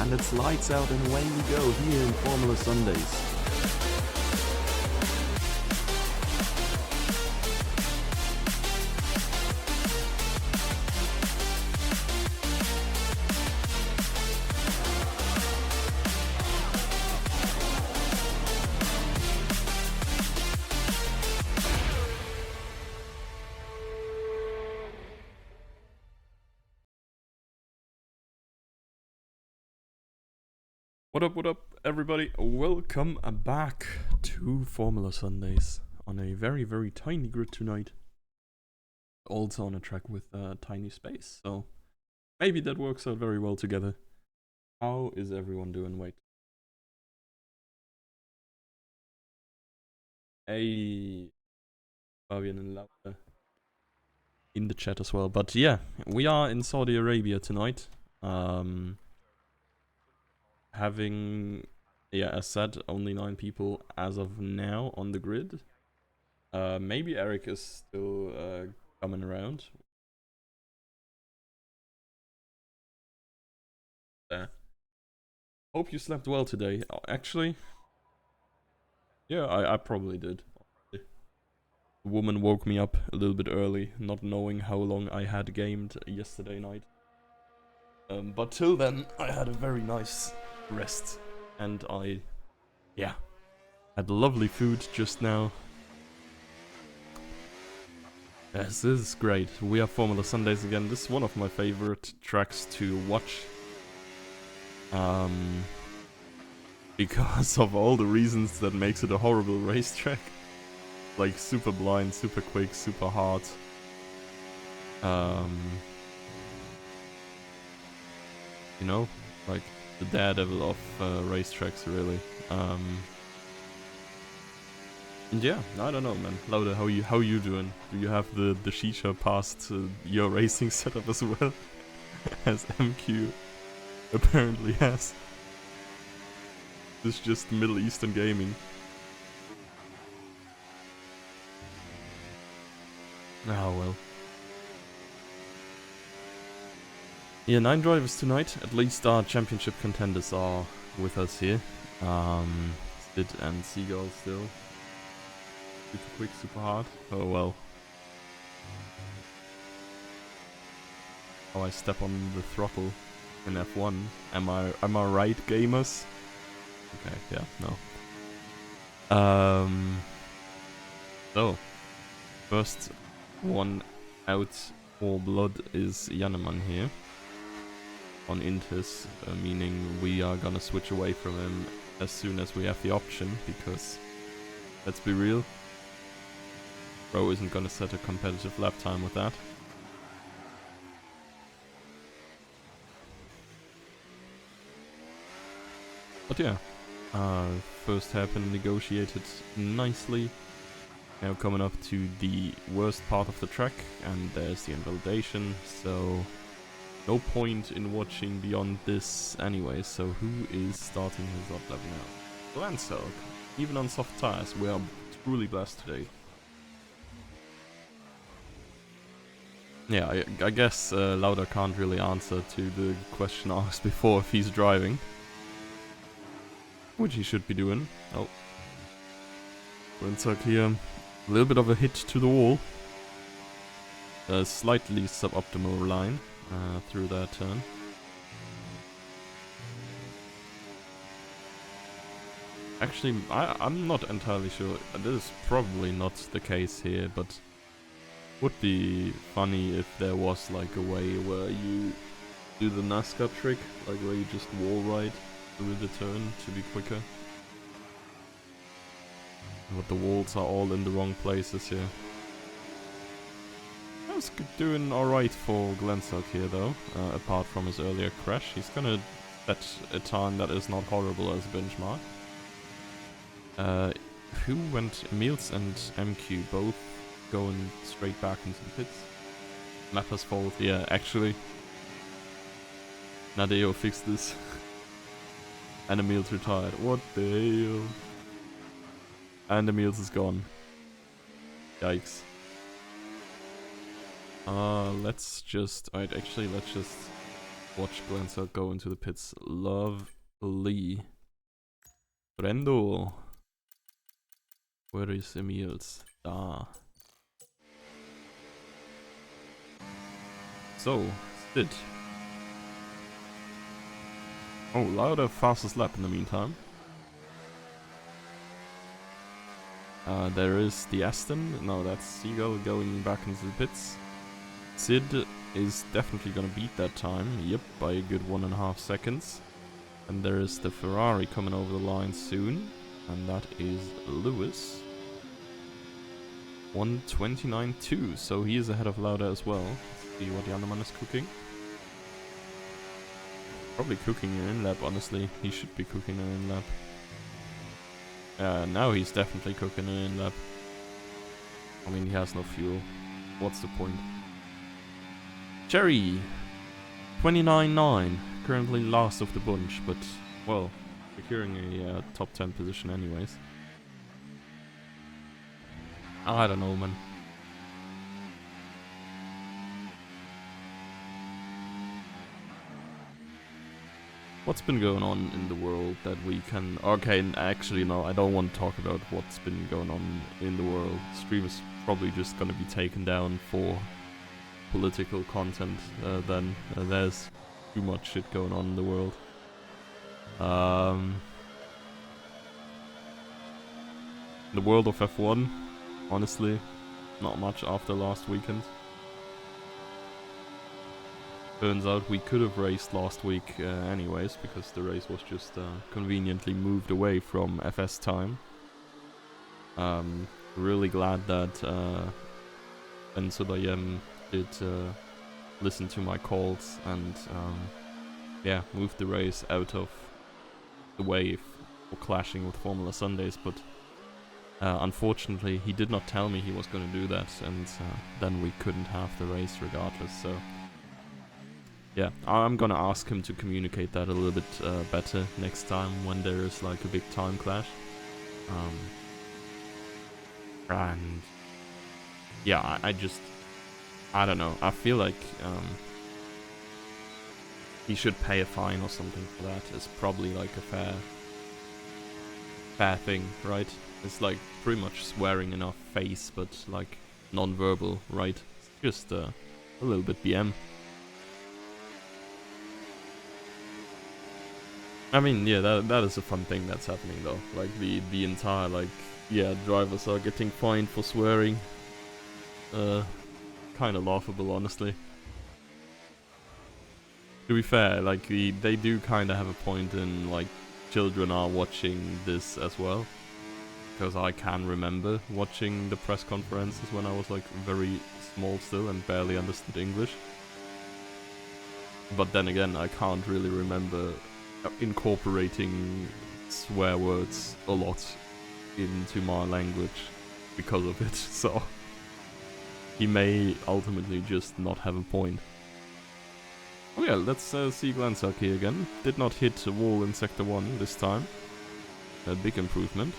And it's lights out and away we go here in Formula Sundays. What up, everybody? Welcome back to Formula Sundays on a very, very tiny grid tonight. Also on a track with tiny space, so maybe that works out very well together. How is everyone doing? Wait. Hey, Fabian and Laura in the chat as well. But yeah, we are in Saudi Arabia tonight. Having, as said, only 9 people as of now on the grid. Maybe Eric is still coming around. Hope you slept well today. Actually, yeah, I probably did. The woman woke me up a little bit early, not knowing how long I had gamed yesterday night. But till then, I had a very nice rest, and I had lovely food just now. Yes, this is great. We have Formula Sundays again. This is one of my favorite tracks to watch. Because of all the reasons that makes it a horrible racetrack. Like super blind, super quick, super hard. You know, like the daredevil of racetracks, really. And yeah, I don't know, man. Lauda, how you doing? Do you have the shisha past your racing setup as well? As MQ apparently has. This is just Middle Eastern gaming. Oh well. Yeah, 9 drivers tonight. At least our championship contenders are with us here. Sid and Seagull still. Super quick, super hard. Oh well. Oh, I step on the throttle in F1. Am I right, gamers? Okay, yeah, no. So first one out for blood is Janneman here on Intis, meaning we are gonna switch away from him as soon as we have the option, because let's be real, bro isn't gonna set a competitive lap time with that. But yeah, first hairpin negotiated nicely. Now coming up to the worst part of the track, and there's the invalidation, so no point in watching beyond this anyway. So who is starting his up lap now? Glancelk, even on soft tires. We are truly blessed today. Yeah, I guess Lauda can't really answer to the question asked before if he's driving. Which he should be doing. Oh. Glancelk here. A little bit of a hit to the wall. A slightly suboptimal line through that turn. Actually, I'm not entirely sure. This is probably not the case here, but would be funny if there was like a way where you do the NASCAR trick, like where you just wall ride through the turn to be quicker. But the walls are all in the wrong places here. That's doing alright for Glancelk here though, apart from his earlier crash. He's gonna set a time that is not horrible as a benchmark. Who went? Emils and MQ both going straight back into the pits. Mapper's fault, yeah, actually. Nadeo fixed this. And Emils retired. What the hell? And Emils is gone. Yikes. Let's just... Alright, actually, let's just watch Glenn go into the pits. Lovely. Brendo. Where is Emils? Ah. So, Sid. Oh, Lauda fastest lap in the meantime. There is the Aston. No, that's Seagull going back into the pits. Sid is definitely gonna beat that time. Yep, by a good 1.5 seconds. And there is the Ferrari coming over the line soon. And that is Lewis. 1:29.2, so he is ahead of Lauda as well. Let's see what the other man is cooking. Probably cooking an in-lap, honestly. He should be cooking an in-lap. Now he's definitely cooking an in-lap. I mean, he has no fuel. What's the point? Jerry! 29.9. Currently last of the bunch, but, well, securing a top 10 position anyways. I don't know, man. What's been going on in the world that we can... Okay, actually, no, I don't want to talk about what's been going on in the world. Stream is probably just gonna be taken down for political content then. There's too much shit going on in the world. The world of F1, honestly, not much after last weekend. Turns out we could have raced last week anyways, because the race was just conveniently moved away from FS time. Really glad that Ben Subayem did listen to my calls and yeah, moved the race out of the way for clashing with Formula Sundays, but unfortunately he did not tell me he was going to do that, and then we couldn't have the race regardless, so yeah, I'm gonna ask him to communicate that a little bit better next time when there is like a big time clash. And yeah, I don't know. I feel like he should pay a fine or something for that. It's probably like a fair thing, right? It's like pretty much swearing in our face, but like non-verbal, right? It's just a little bit BM. I mean, yeah, that is a fun thing that's happening though. Like the entire, like, yeah, drivers are getting fined for swearing. Kind of laughable, honestly. To be fair, like they do kind of have a point in like children are watching this as well, because I can remember watching the press conferences when I was like very small still and barely understood English. But then again, I can't really remember incorporating swear words a lot into my language because of it, so he may ultimately just not have a point. Oh yeah, let's see Glanzaki again. Did not hit a wall in Sector 1 this time. A big improvement.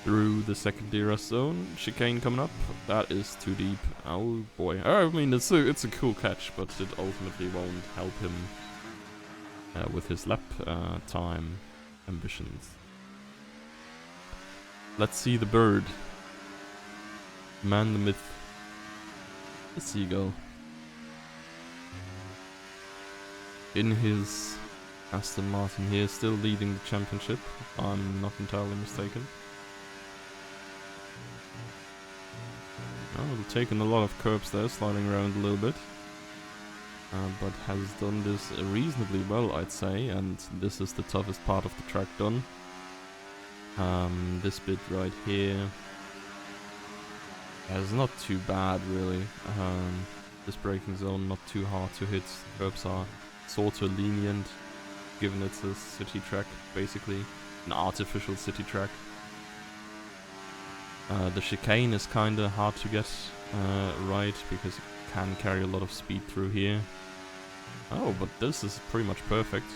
Through the second DRS zone, chicane coming up. That is too deep. Oh boy. I mean, it's a cool catch, but it ultimately won't help him with his lap time ambitions. Let's see the bird. Man the myth. The seagull. In his Aston Martin here, still leading the championship, if I'm not entirely mistaken. Oh, taken a lot of curbs there, sliding around a little bit. But has done this reasonably well, I'd say, and this is the toughest part of the track done. This bit right here is not too bad, really. This braking zone not too hard to hit. Curbs are sort of lenient, given it's a city track, basically an artificial city track. The chicane is kind of hard to get right, because you can carry a lot of speed through here. Oh, but this is pretty much perfect.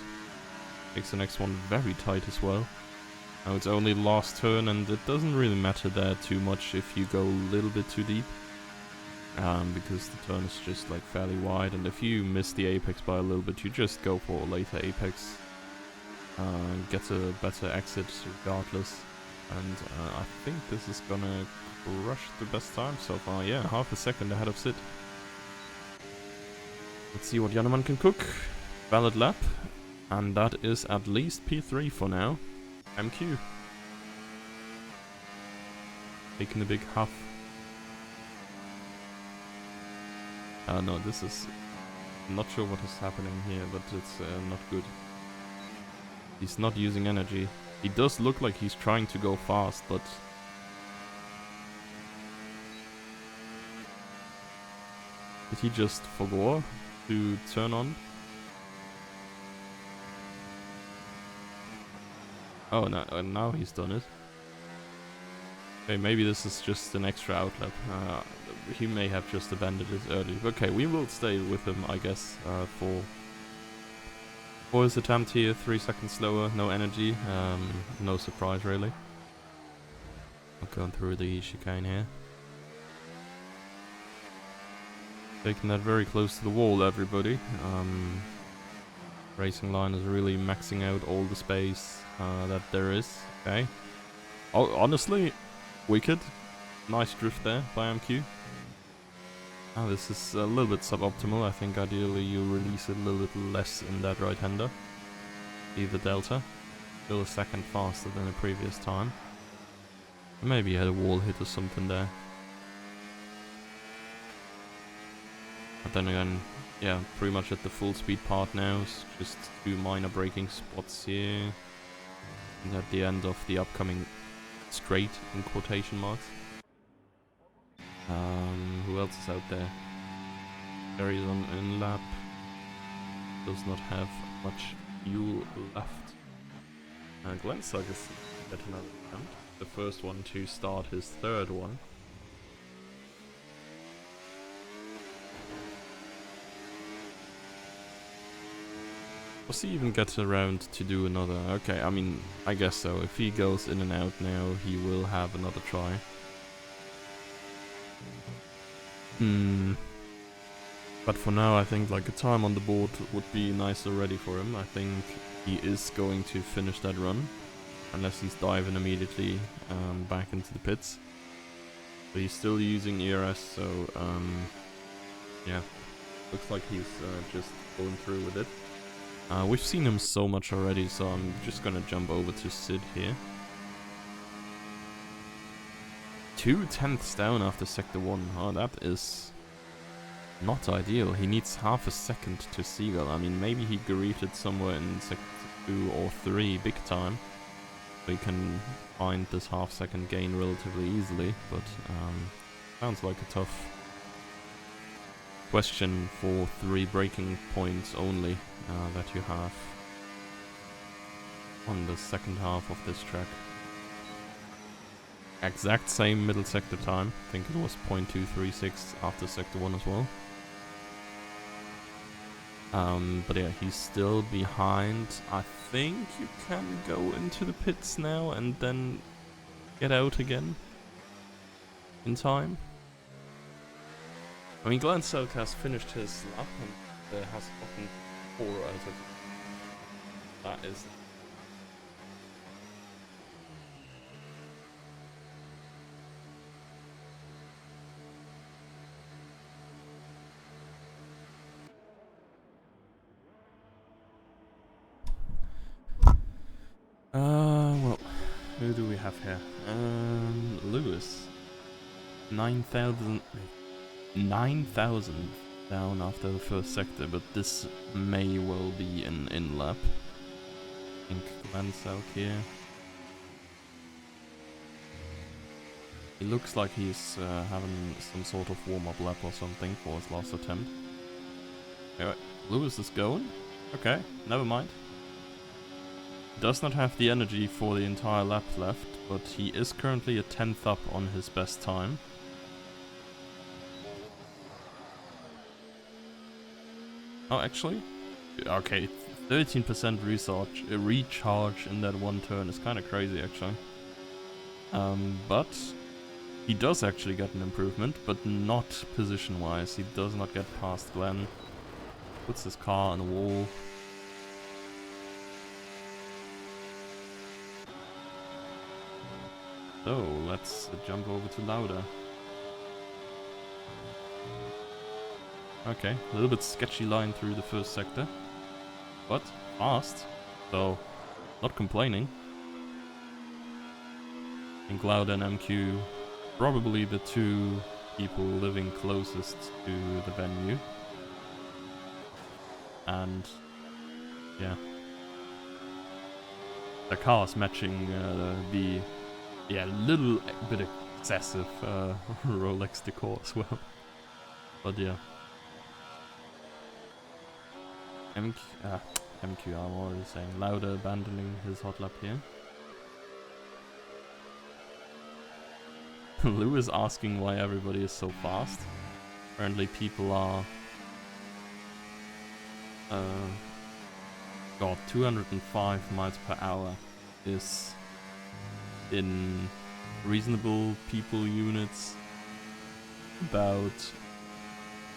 Makes the next one very tight as well. Now it's only last turn, and it doesn't really matter there too much if you go a little bit too deep. Because the turn is just like fairly wide, and if you miss the apex by a little bit, you just go for a later apex. Get a better exit regardless. And I think this is gonna crush the best time so far. Yeah, half a second ahead of Sid. Let's see what Jannemann can cook. Valid lap. And that is at least P3 for now. MQ. Taking a big huff. No, this is... I'm not sure what is happening here, but it's not good. He's not using energy. He does look like he's trying to go fast, but... Did he just forget to turn on? Oh, no, now he's done it. Okay, maybe this is just an extra outlet. He may have just abandoned it early. Okay, we will stay with him, I guess, for his attempt here. 3 seconds slower, no energy. No surprise, really. I'm going through the chicane here. Taking that very close to the wall, everybody. Racing line is really maxing out all the space that there is. Okay. Oh, honestly, wicked. Nice drift there by MQ. Oh, this is a little bit suboptimal. I think ideally you release it a little bit less in that right-hander. See the delta. Still a second faster than the previous time. Maybe he had a wall hit or something there. But then again, yeah, pretty much at the full speed part now. It's just 2 minor braking spots here. And at the end of the upcoming straight, in quotation marks. Who else is out there? Carries on in lap. Does not have much fuel left. Glenn Sugg is at another attempt. The first one to start his third one. Does he even get around to do another? Okay, I mean, I guess so. If he goes in and out now, he will have another try. But for now, I think like a time on the board would be nice already for him. I think he is going to finish that run. Unless he's diving immediately back into the pits. But he's still using ERS, so yeah. Looks like he's just going through with it. We've seen him so much already, so I'm just gonna jump over to Sid here. 2 tenths down after Sector 1. Oh, that is not ideal. He needs half a second to Seagull. I mean, maybe he greeted somewhere in Sector 2 or 3 big time. We can find this half second gain relatively easily, but sounds like a tough question for 3 braking points only that you have on the second half of this track. Exact same middle sector time. I think it was 0.236 after sector 1 as well. But yeah, he's still behind. I think you can go into the pits now and then get out again in time. I mean, Glenn Selk has finished his lap and has gotten 4 out of it. That is... well, who do we have here? Lewis. 9,000 down after the first sector, but this may well be an in-lap. I think Glenn Selk here. He looks like he's having some sort of warm-up lap or something for his last attempt. Anyway, Lewis is going. Okay, never mind. Does not have the energy for the entire lap left, but he is currently a 10th up on his best time. Oh, actually, Okay, 13% recharge in that one turn is kind of crazy, actually. But he does actually get an improvement, but not position-wise. He does not get past Glenn. Puts his car on the wall. So, let's jump over to Lauda. Okay, a little bit sketchy line through the first sector, but fast, so not complaining. I think Lauda and MQ, probably the two people living closest to the venue. And yeah, the cars matching the little bit excessive Rolex decor as well. But yeah. MQ, I'm already saying. Lauda abandoning his hot lap here. Lewis asking why everybody is so fast. Apparently people are... 205 miles per hour is in reasonable people units about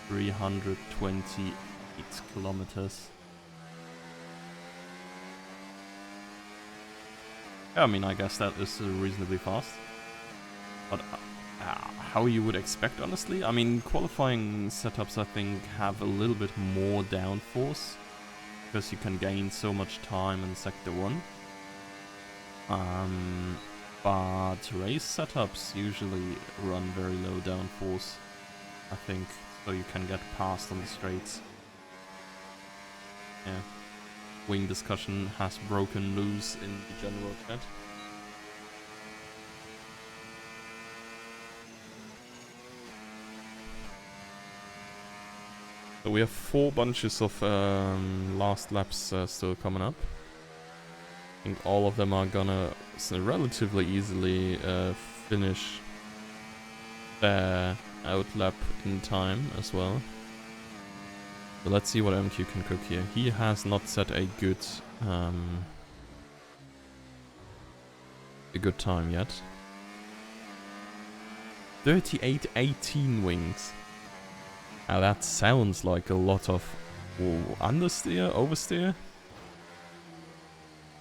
328 kilometers. I mean, I guess that is reasonably fast. But how you would expect, honestly? I mean, qualifying setups, I think, have a little bit more downforce, because you can gain so much time in Sector 1. But race setups usually run very low downforce, I think, so you can get past on the straights. Yeah. Wing discussion has broken loose in the general chat. So we have 4 bunches of last laps still coming up. I think all of them are gonna relatively easily finish their outlap in time as well. So let's see what MQ can cook here. He has not set a good time yet. 38.18 wings. Now that sounds like a lot of understeer, oversteer.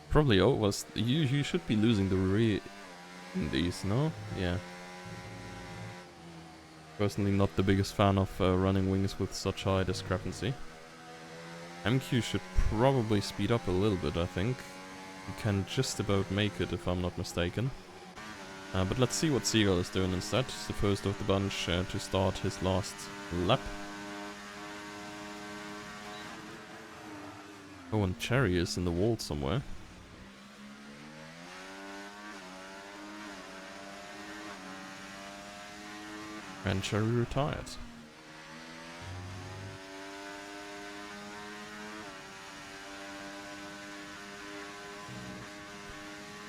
Probably you should be losing the rear in these, no? Yeah. Personally not the biggest fan of running wings with such high discrepancy. MQ should probably speed up a little bit, I think. He can just about make it if I'm not mistaken. But let's see what Seagull is doing instead. He's the first of the bunch to start his last lap. Oh, and Cherry is in the wall somewhere. And Cherry retired.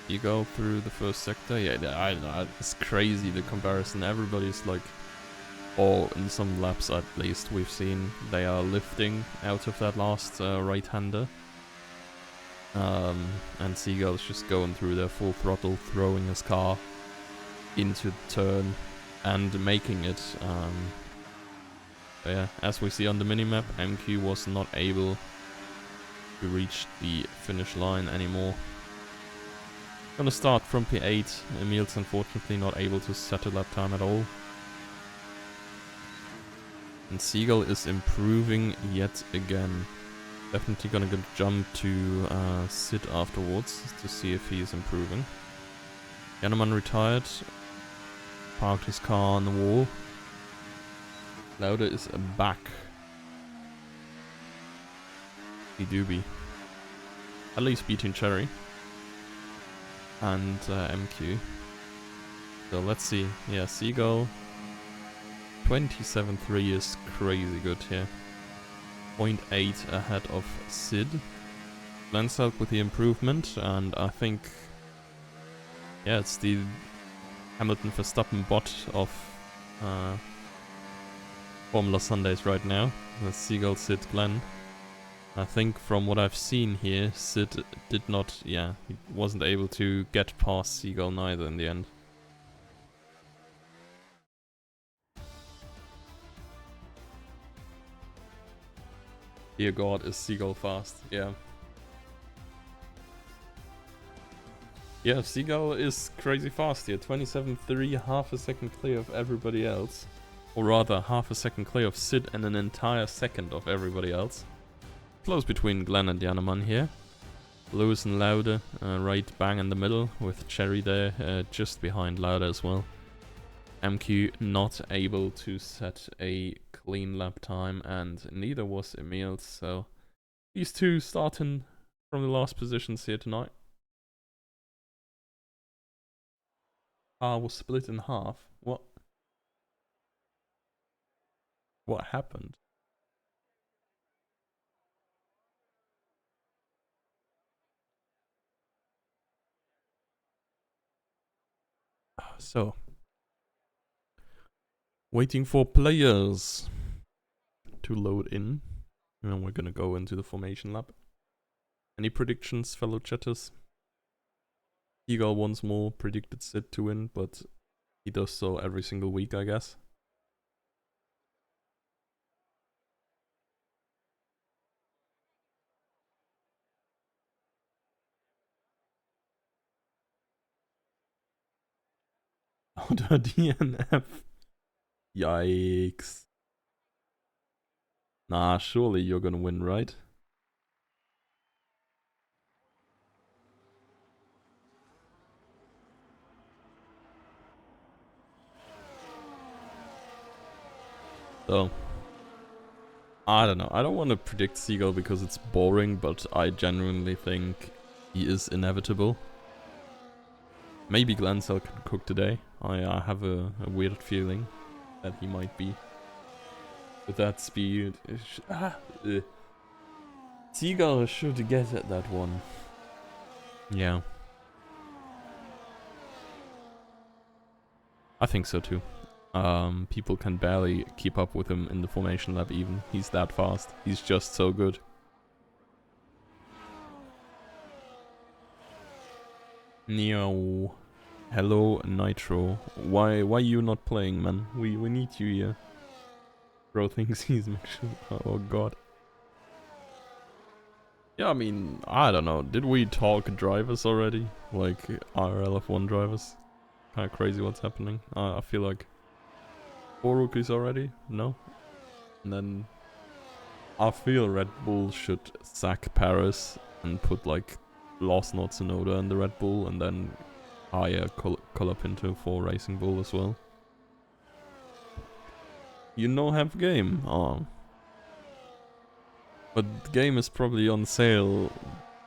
You go through the first sector, yeah, I don't know, it's crazy the comparison. Everybody's like, or in some laps at least we've seen, they are lifting out of that last right-hander. And Seagull's just going through their full throttle, throwing his car into the turn and making it. But yeah, as we see on the minimap, MQ was not able to reach the finish line anymore. Gonna start from P8. Emil's unfortunately not able to set a lap time at all. And Seagull is improving yet again. Definitely gonna jump to Sid afterwards to see if he is improving. Yanneman retired. Parked his car on the wall. Lauda is back. He do be. At least beating Cherry. And MQ. So let's see. Yeah, Seagull. 27.3 is crazy good here. 0.8 ahead of Sid. Glenn's out with the improvement, and I think... yeah, it's the Hamilton Verstappen bot of Formula Sundays right now. That's Seagull, Sid, Glenn. I think from what I've seen here, Sid did not, yeah, he wasn't able to get past Seagull neither in the end. Dear God, is Seagull fast, yeah. Yeah, Seagull is crazy fast here, 27.3, half a second clear of everybody else. Or rather, half a second clear of Sid and an entire second of everybody else. Close between Glenn and Janneman here. Lewis and Lauda right bang in the middle, with Cherry there just behind Lauda as well. MQ not able to set a clean lap time, and neither was Emil, so these two starting from the last positions here tonight. Was split in half. What happened? So, waiting for players to load in, and then we're gonna go into the formation lab. Any predictions, fellow chatters? Eagle once more predicted Sid to win, but he does so every single week, I guess. Oder DNF. Yikes. Nah, surely you're gonna win, right? So, I don't know. I don't want to predict Seagull because it's boring, but I genuinely think he is inevitable. Maybe Glancell can cook today. I have a weird feeling that he might be. With that speed... Seagull should get at that one. Yeah. I think so too. People can barely keep up with him in the formation lab even. He's that fast. He's just so good. Neo. Hello, Nitro. Why you not playing, man? We need you here. Bro thinks he's actually... Oh god. Yeah, I mean, I don't know. Did we talk drivers already? Like, RLF1 drivers? Kinda crazy what's happening. I feel like 4 rookies already? No? And then I feel Red Bull should sack Paris and put like Lawson or Tsunoda in the Red Bull, and then hire Colapinto for Racing Bull as well. You know, have game. Oh. But the game is probably on sale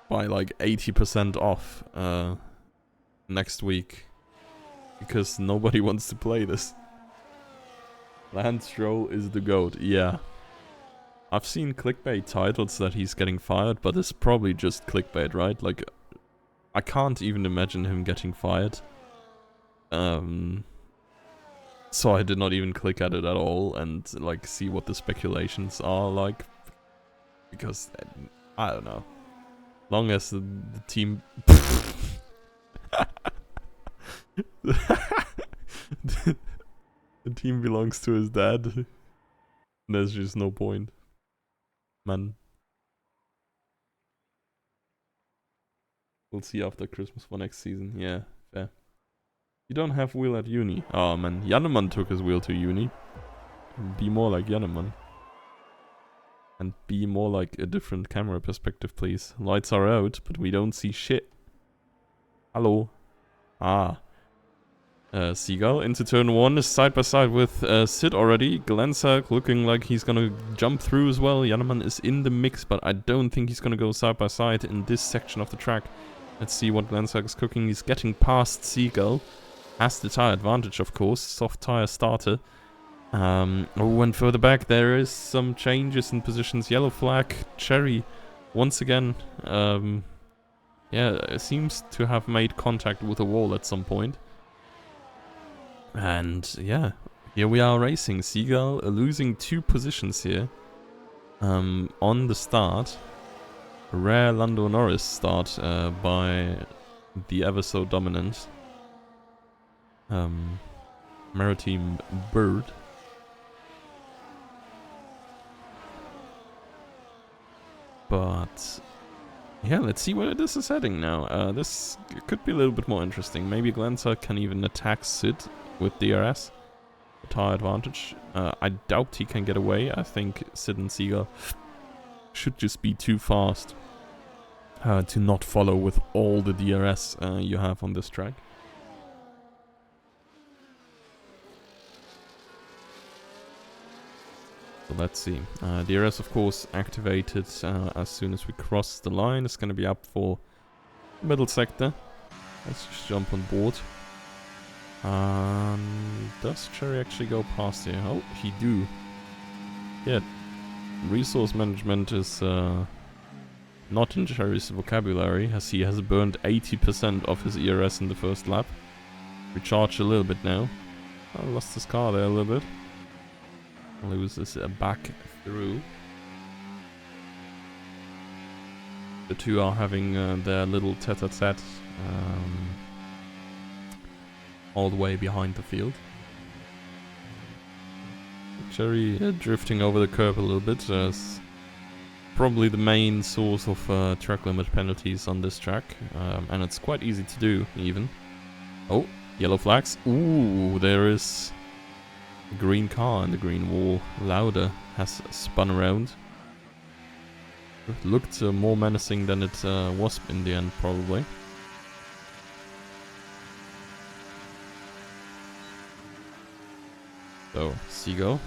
by like 80% off next week. Because nobody wants to play this. Lance Stroll is the GOAT, yeah. I've seen clickbait titles that he's getting fired, but it's probably just clickbait, right? Like, I can't even imagine him getting fired. So I did not even click at it at all and like see what the speculations are like. Because, I don't know. Long as the team... the team belongs to his dad. There's just no point. Man. We'll see after Christmas for next season. Yeah, fair. You don't have wheel at uni. Oh man, Janneman took his wheel to uni. Be more like Janneman. And be more like a different camera perspective, please. Lights are out, but we don't see shit. Hello. Ah. Seagull into turn 1 is side by side with Sid already. Glensack looking like he's gonna jump through as well. Janneman is in the mix, but I don't think he's gonna go side by side in this section of the track. Let's see what Glensack is cooking. He's getting past Seagull. Has the tire advantage, of course. Soft tire starter. And further back there is some changes in positions. Yellow flag. Cherry once again. Yeah, it seems to have made contact with a wall at some point. And yeah, here we are racing. Seagull losing 2 positions here on the start. A rare Lando Norris start by the ever so dominant Maritime Bird. But yeah, let's see where this is heading now. This could be a little bit more interesting. Maybe Glenser can even attack Sid with DRS. A tire advantage. I doubt he can get away. I think Sid and Seagull should just be too fast to not follow with all the DRS you have on this track. So let's see. DRS, of course, activated as soon as we cross the line. It's going to be up for middle sector. Let's just jump on board. Does Cherry actually go past here? Oh, he do. Yeah, resource management is not in Cherry's vocabulary, as he has burned 80% of his ERS in the first lap. Recharge a little bit now. I lost his car there a little bit. Loses back through. The two are having their little tete-a-tete all the way behind the field. Cherry drifting over the curb a little bit. Probably the main source of track limit penalties on this track. And it's quite easy to do, even. Oh, yellow flags. Ooh, there is a green car and the green wall. Lauda has spun around. It looked more menacing than it was in the end, probably. So, Seagull.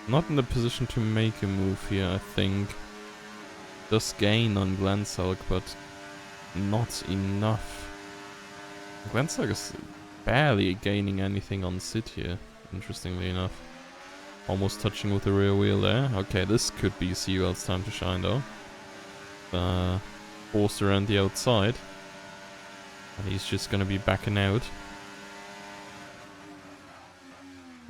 Not in the position to make a move here, I think. Does gain on Glenselg, but not enough. Glenselg is barely gaining anything on Sid here, interestingly enough. Almost touching with the rear wheel there. Okay, this could be Seagull's time to shine though. Forced around the outside. And he's just gonna be backing out.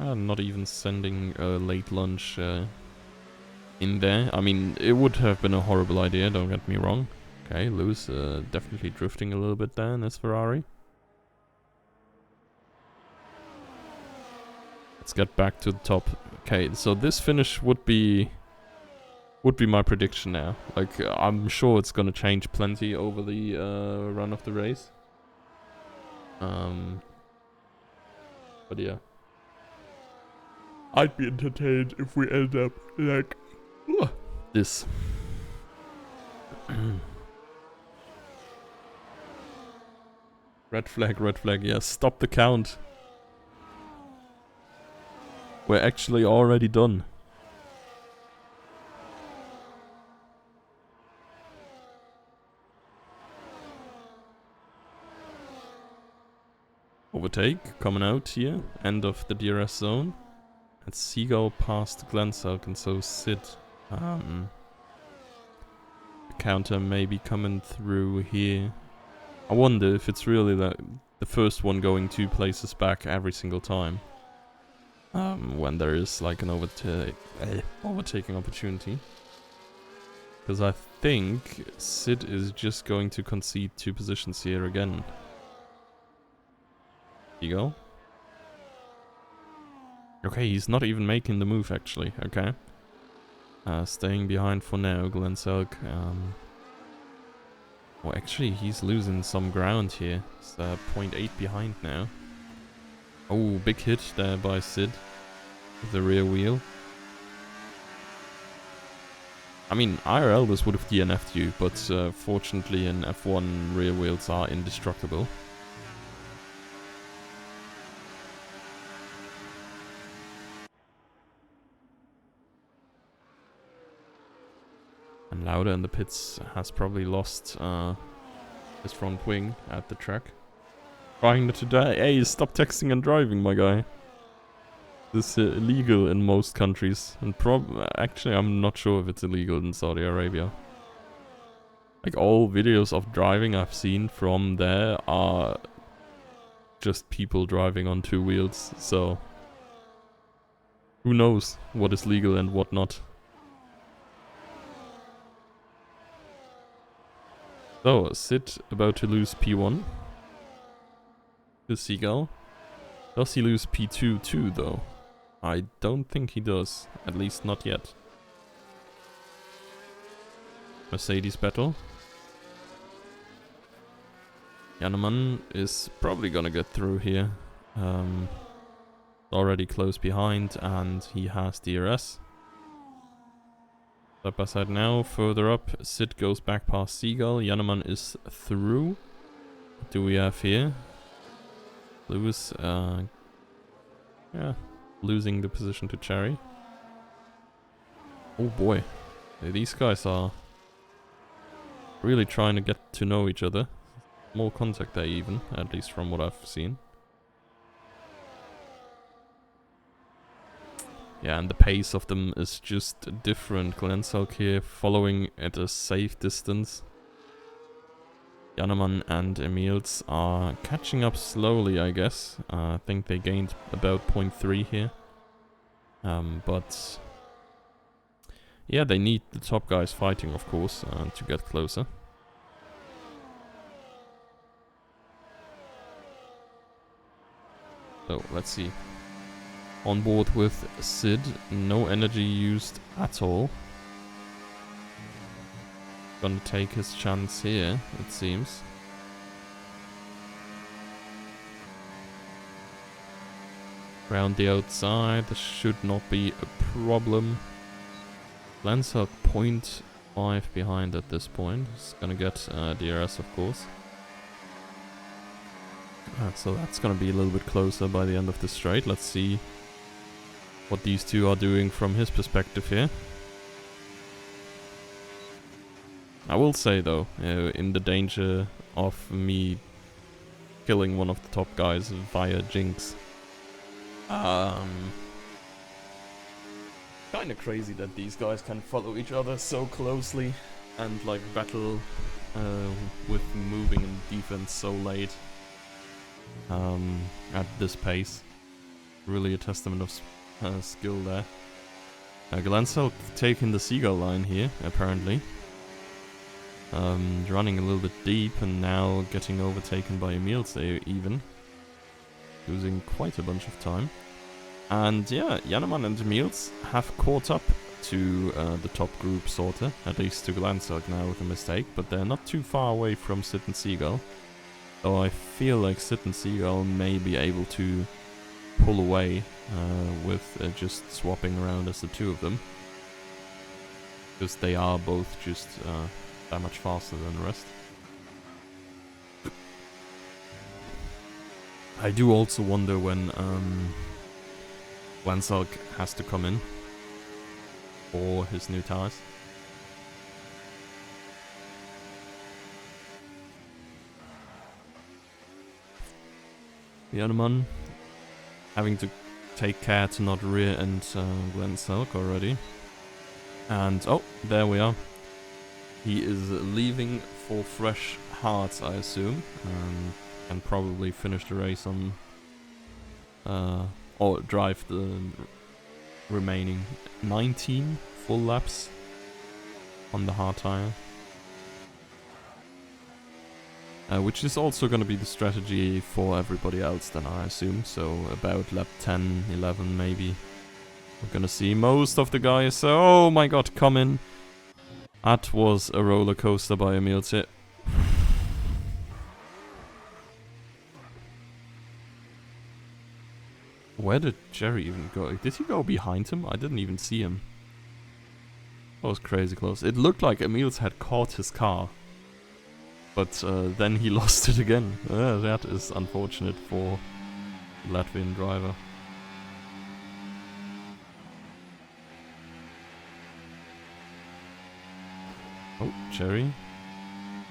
Not even sending a late lunch in there. I mean, it would have been a horrible idea, don't get me wrong. Okay, Lewis definitely drifting a little bit there in his Ferrari. Let's get back to the top. Okay, so this finish would be my prediction now. Like, I'm sure it's gonna change plenty over the run of the race. But yeah. I'd be entertained if we end up like this. Red flag, yes. Stop the count. We're actually already done. Overtake coming out here. End of the DRS zone. And Seagull past Glenselg, and so Sid. The counter may be coming through here. I wonder if it's really the first one going 2 places back every single time. When there is like an overtaking opportunity. Because I think Sid is just going to concede 2 positions here again. Seagull. Okay, he's not even making the move actually, okay. Staying behind for now, Glenselg. Well, actually, he's losing some ground here. It's 0.8 behind now. Oh, big hit there by Sid. With the rear wheel. I mean, IRL this would have DNF'd you, but fortunately in F1 rear wheels are indestructible. And Lauda in the pits has probably lost his front wing at the track. Trying to die. Hey, stop texting and driving, my guy. This is illegal in most countries. And actually, I'm not sure if it's illegal in Saudi Arabia. Like, all videos of driving I've seen from there are just people driving on 2 wheels. So, who knows what is legal and what not. So, Sid about to lose P1 to Seagull. Does he lose P2 too, though? I don't think he does. At least not yet. Mercedes battle. Jannemann is probably gonna get through here. Already close behind, and he has DRS. Side by side now, further up, Sid goes back past Seagull. Jannemann is through. What do we have here? Lewis, yeah, losing the position to Cherry. Oh boy, these guys are really trying to get to know each other. More contact there even, at least from what I've seen. Yeah, and the pace of them is just different. Glenselk here following at a safe distance. Jannemann and Emils are catching up slowly, I guess. I think they gained about 0.3 here. But yeah, they need the top guys fighting, of course, to get closer. So, let's see. On board with Sid, no energy used at all. Gonna take his chance here, it seems. Round the outside, this should not be a problem. Glenselk 0.5 behind at this point. He's gonna get DRS, of course. So that's gonna be a little bit closer by the end of the straight. Let's see what these two are doing from his perspective here. I will say though, in the danger of me killing one of the top guys via Jinx. Kinda crazy that these guys can follow each other so closely and like battle with moving and defense so late at this pace. Really a testament of skill there. Glenselk taking the Seagull line here, apparently. Running a little bit deep and now getting overtaken by Emils even. Losing quite a bunch of time. And yeah, Jannemann and Emils have caught up to the top group, sorta. At least to Glenselk now with a mistake, but they're not too far away from Sid and Seagull. Though I feel like Sid and Seagull may be able to pull away with just swapping around as the two of them. Because they are both just that much faster than the rest. I do also wonder when Glenselk has to come in for his new tires. Jannemann having to take care to not rear-end Glenselk already. And oh, there we are. He is leaving for fresh hearts, I assume, and probably finish the race on, or drive the remaining 19 full laps on the hard tire. Which is also going to be the strategy for everybody else then, I assume. So about lap 10, 11 maybe. We're going to see most of the guys. Oh my god, come in. That was a roller coaster by Emils here. Where did Jerry even go? Did he go behind him? I didn't even see him. That was crazy close. It looked like Emils had caught his car. But then he lost it again. That is unfortunate for the Latvian driver. Oh, Cherry.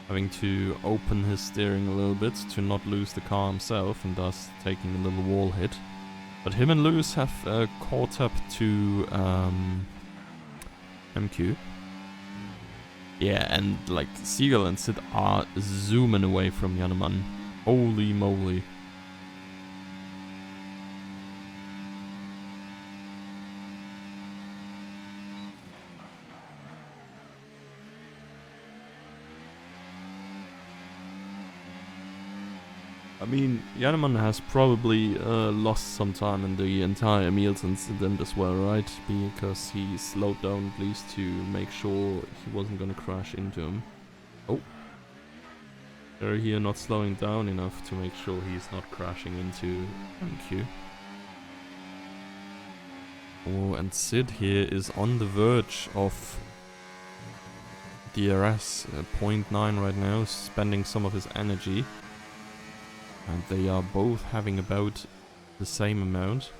Having to open his steering a little bit to not lose the car himself and thus taking a little wall hit. But him and Lewis have caught up to MQ. Yeah, and like Seagull and Sid are zooming away from Jannemann. Holy moly. I mean, Janeman has probably lost some time in the entire Emils incident as well, right? Because he slowed down at least to make sure he wasn't gonna crash into him. Oh. They're here not slowing down enough to make sure he's not crashing into MQ. Oh, and Sid here is on the verge of DRS, 0.9 right now, spending some of his energy. And they are both having about the same amount.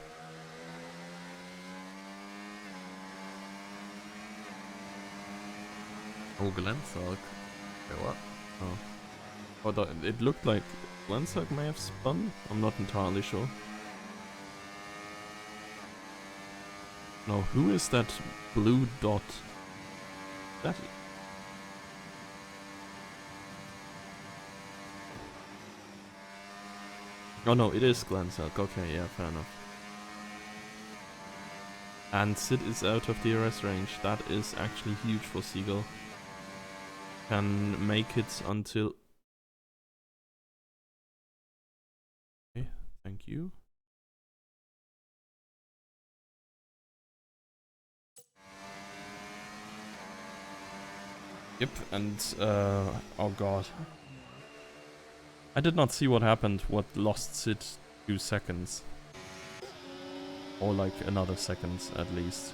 Oh, Glensark. Wait, what? Oh. Oh, it looked like Glensark may have spun? I'm not entirely sure. No, who is that blue dot? That... Oh no, it is Glensark. Okay, yeah, fair enough. And Sid is out of DRS range. That is actually huge for Seagull. Can make it until... Okay, thank you. Yep, and oh god. I did not see what happened, what lost Sid 2 seconds. Or like another second at least.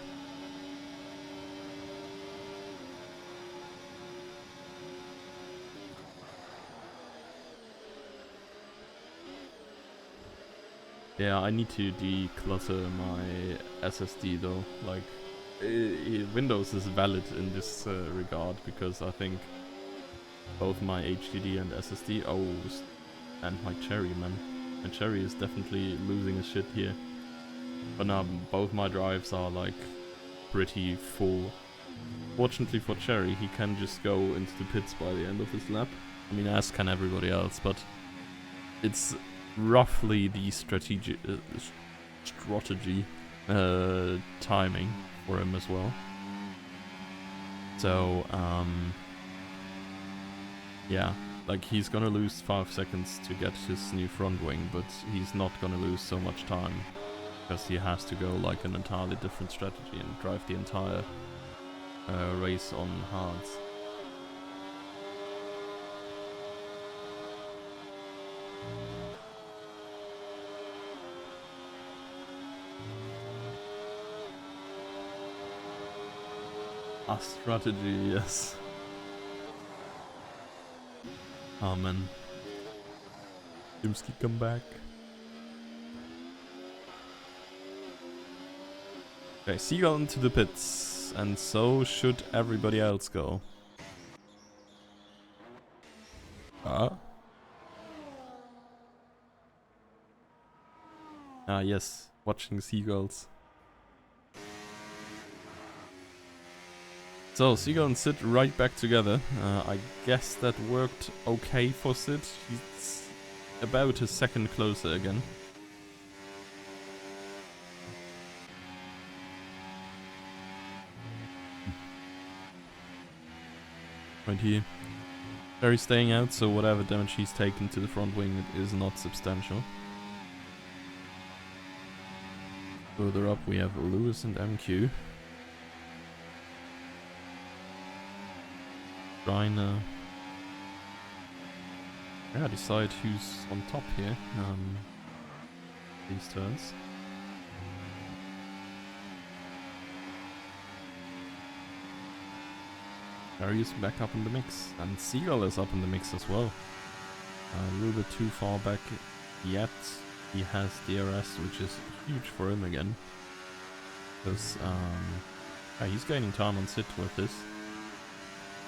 Yeah, I need to declutter my SSD though. Like, Windows is valid in this regard because I think both my HDD and SSD, and my Cherry, man. My Cherry is definitely losing his shit here. But now both my drives are like pretty full. Fortunately for Cherry, he can just go into the pits by the end of his lap. I mean, as can everybody else, but it's roughly the strategy timing for him as well. So, yeah, like he's gonna lose 5 seconds to get his new front wing, but he's not gonna lose so much time because he has to go like an entirely different strategy and drive the entire race on hards. A strategy, yes. Oh man. Dimsky, come back. Okay, Seagull into the pits, and so should everybody else go. Ah, yes, watching seagulls. So, Seagull and Sid right back together. I guess that worked okay for Sid. He's about a second closer again. Right here. Cherry staying out, so whatever damage he's taken to the front wing is not substantial. Further up we have Lewis and MQ. Trying to decide who's on top here. These turns. Cherry is back up in the mix, and Seagull is up in the mix as well. A little bit too far back yet. He has DRS, which is huge for him again. Because he's gaining time on Sid with this.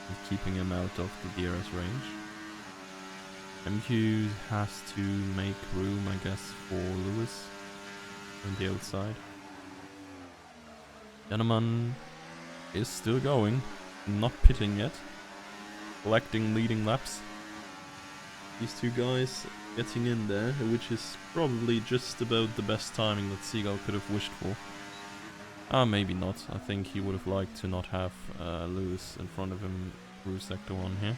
He's keeping him out of the DRS range. MQ has to make room, I guess, for Lewis on the outside. Janeman is still going, not pitting yet, collecting leading laps. These two guys getting in there, which is probably just about the best timing that Seagull could have wished for. Maybe not. I think he would have liked to not have Lewis in front of him through Sector 1 here.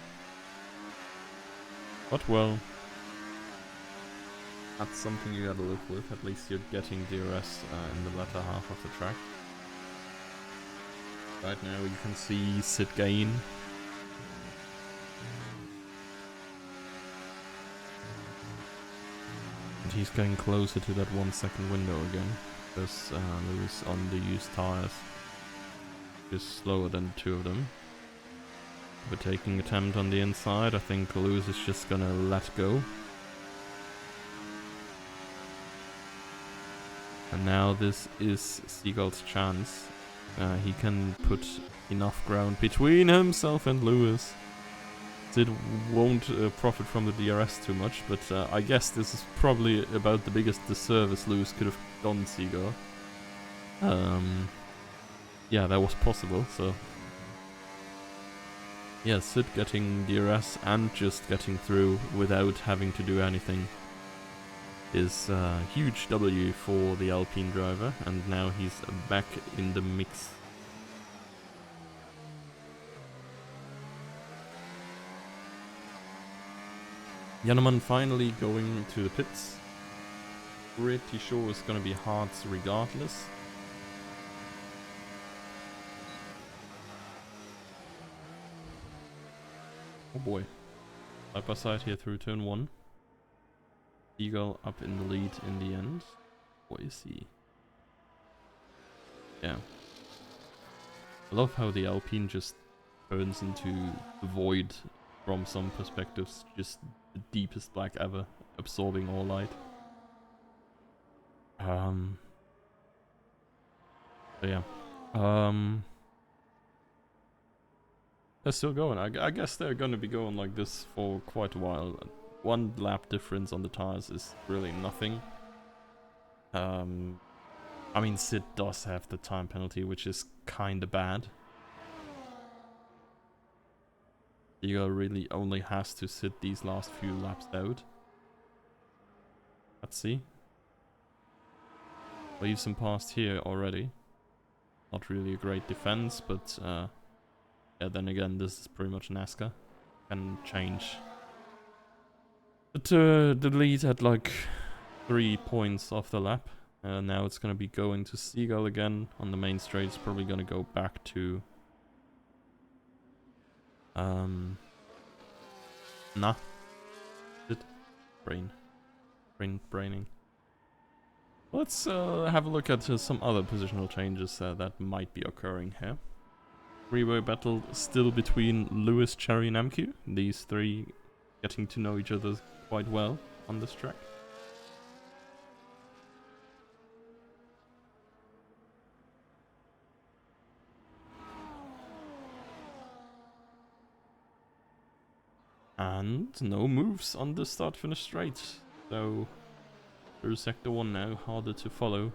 But well, That's something you gotta live with. At least you're getting DRS in the latter half of the track. Right now you can see Sid gain. And he's getting closer to that 1 second window again. Because Lewis on the used tires is slower than the two of them. Overtaking attempt on the inside. I think Lewis is just gonna let go. And now this is Seagull's chance. He can put enough ground between himself and Lewis. Sid won't profit from the DRS too much, but I guess this is probably about the biggest disservice Lewis could have done Seagull. Yeah, that was possible, so... Yeah, Sid getting DRS and just getting through without having to do anything is a huge W for the Alpine driver, and now he's back in the mix. Jannemann finally going to the pits. Pretty sure it's gonna be hard regardless. Oh boy. Side by side here through turn 1. Seagull up in the lead in the end. What is he? Yeah. I love how the Alpine just turns into the void from some perspectives. Just the deepest black ever, absorbing all light. But yeah. They're still going. I guess they're gonna be going like this for quite a while. 1 lap difference on the tires is really nothing. I mean, Sid does have the time penalty, which is kinda bad. Seagull really only has to sit these last few laps out. Let's see. Leaves him past here already. Not really a great defense, but yeah, then again, this is pretty much NASCAR. Can change. But the lead had like 3 points off the lap. Now it's going to be going to Seagull again on the main straight. It's probably going to go back to... Nah. Braining. Let's have a look at some other positional changes that might be occurring here. Three-way battle still between Lewis, Cherry, and MQ. These three getting to know each other quite well on this track. And no moves on the start-finish straight. So, through sector 1 now, harder to follow.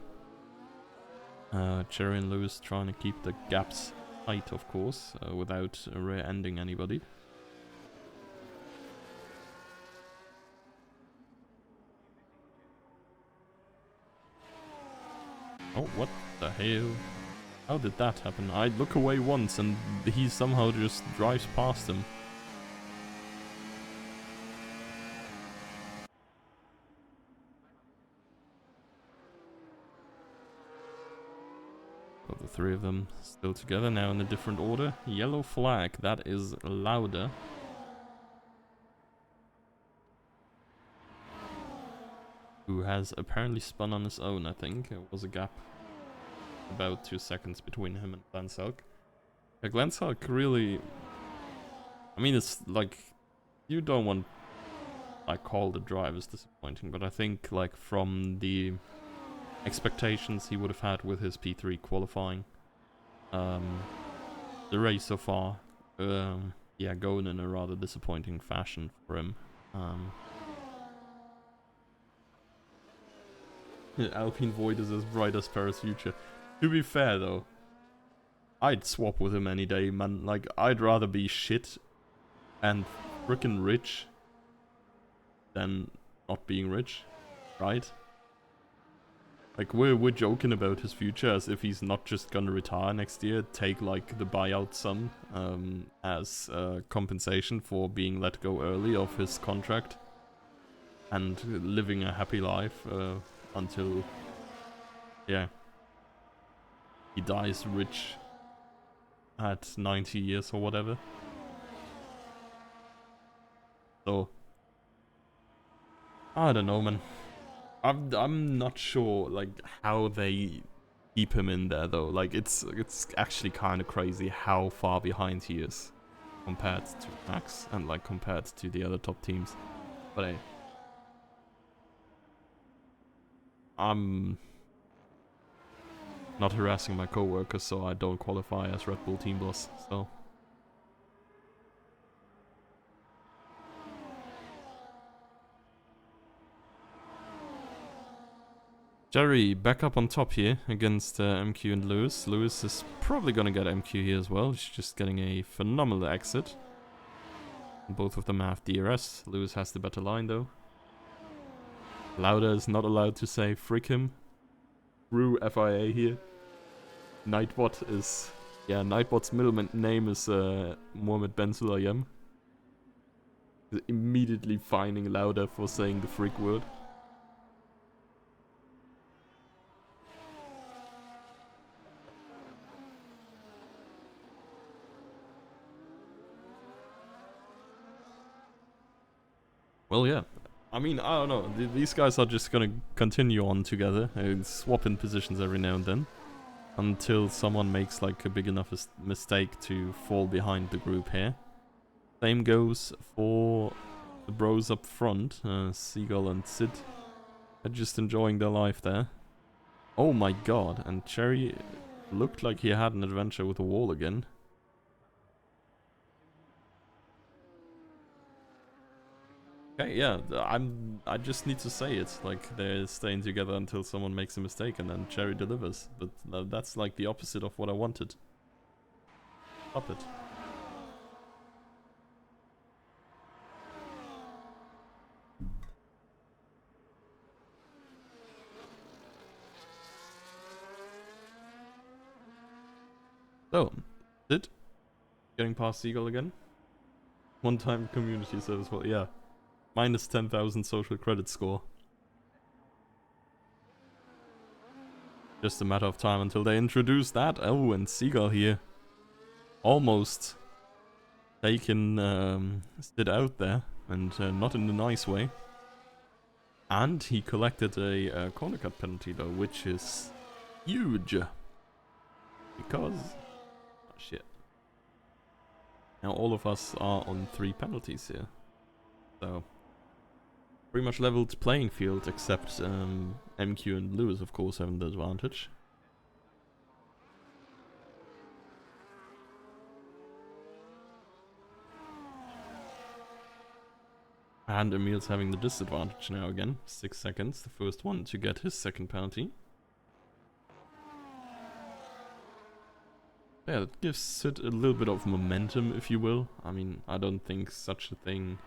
Cherry and Lewis trying to keep the gaps tight, of course, without rear-ending anybody. Oh, what the hell? How did that happen? I look away once and he somehow just drives past him. Got the three of them still together now in a different order. Yellow flag, that is Lauda. Who has apparently spun on his own, I think. There was a gap about 2 seconds between him and Glenselk. Yeah, Glenselk really... I mean, it's like... You don't want... I call the drivers disappointing, but I think, like, from the expectations he would have had with his P3 qualifying, the race so far, yeah, going in a rather disappointing fashion for him. Alpine Void is as bright as Paris Future. To be fair though, I'd swap with him any day, man. Like, I'd rather be shit and frickin' rich than not being rich, right? Like, we're joking about his future as if he's not just gonna retire next year, take like the buyout sum as compensation for being let go early of his contract. and living a happy life until, yeah, he dies rich at 90 years or whatever. So I don't know, man. I'm not sure like how they keep him in there though. Like it's actually kind of crazy how far behind he is compared to Max and like compared to the other top teams. But hey, I'm not harassing my coworkers, so I don't qualify as Red Bull team boss. So Jerry back up on top here against MQ and Lewis. Lewis is probably gonna get MQ here as well. He's just getting a phenomenal exit. Both of them have DRS. Lewis has the better line though. Lauda is not allowed to say frick him. Through FIA here. Nightbot is... yeah, Nightbot's middle name is Mohammed Ben Sulayem. Immediately fining Lauda for saying the frick word. Well, yeah. I mean, I don't know. These guys are just gonna continue on together and swap in positions every now and then. Until someone makes like a big enough mistake to fall behind the group here. Same goes for the bros up front. Seagull and Sid are just enjoying their life there. Oh my god, and Cherry looked like he had an adventure with the wall again. Okay, yeah, I just need to say it, like they're staying together until someone makes a mistake and then Cherry delivers, but that's like the opposite of what I wanted. Stop it. So, Sid, getting past Seagull again. One-time community service, well, yeah. Minus 10,000 social credit score. Just a matter of time until they introduce that. Oh, and Seagull here. Almost taken Sid out there. And not in a nice way. And he collected a corner cut penalty though, which is huge. Because... oh, shit. Now all of us are on 3 penalties here. So... pretty much leveled playing field, except MQ and Lewis, of course, having the advantage. And Emil's having the disadvantage now again. 6 seconds, the first one to get his second penalty. Yeah, that gives Sid a little bit of momentum, if you will. I mean, I don't think such a thing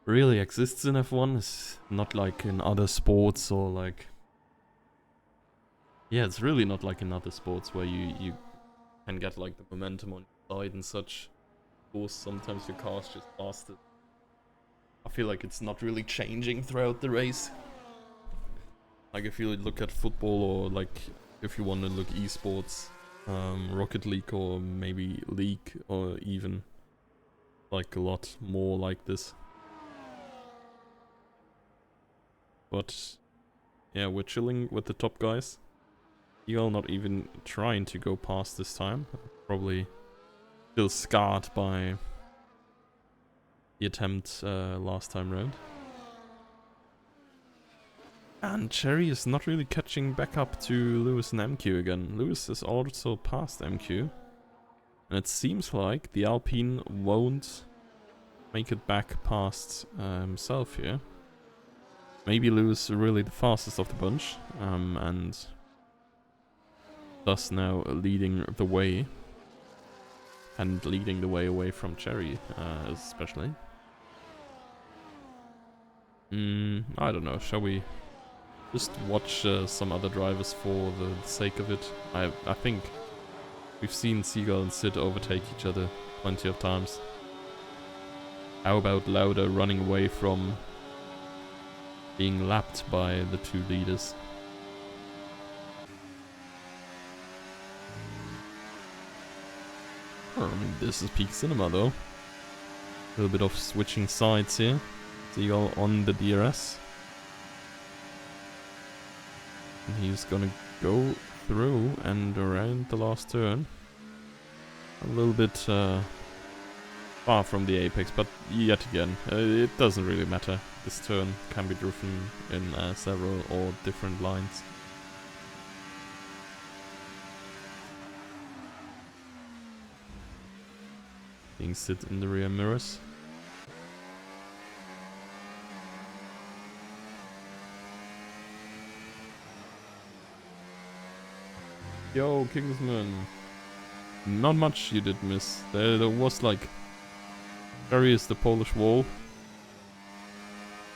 really exists in F1. It's not like in other sports or like... yeah, it's really not like in other sports where you can get like the momentum on your side and such. Of course, sometimes your car's just faster. I feel like it's not really changing throughout the race. Like if you look at football or like if you want to look esports, Rocket League or maybe League or even like a lot more like this. But yeah, we're chilling with the top guys. Eagle not even trying to go past this time. Probably still scarred by the attempt last time round. And Cherry is not really catching back up to Lewis and MQ again. Lewis is also past MQ. And it seems like the Alpine won't make it back past himself here. Maybe Lewis is really the fastest of the bunch, and thus now leading the way. And leading the way away from Cherry, especially. I don't know, shall we just watch some other drivers for the sake of it? I think we've seen Seagull and Sid overtake each other plenty of times. How about Lauda running away from being lapped by the two leaders. Oh, I mean, this is peak cinema though. A little bit of switching sides here. Seagull on the DRS. And he's gonna go through and around the last turn. A little bit far from the apex, but yet again, it doesn't really matter. This turn can be driven in several or different lines. Being sit in the rear mirrors. Yo, Kingsman. Not much you did miss. There was like... There is the Polish wall.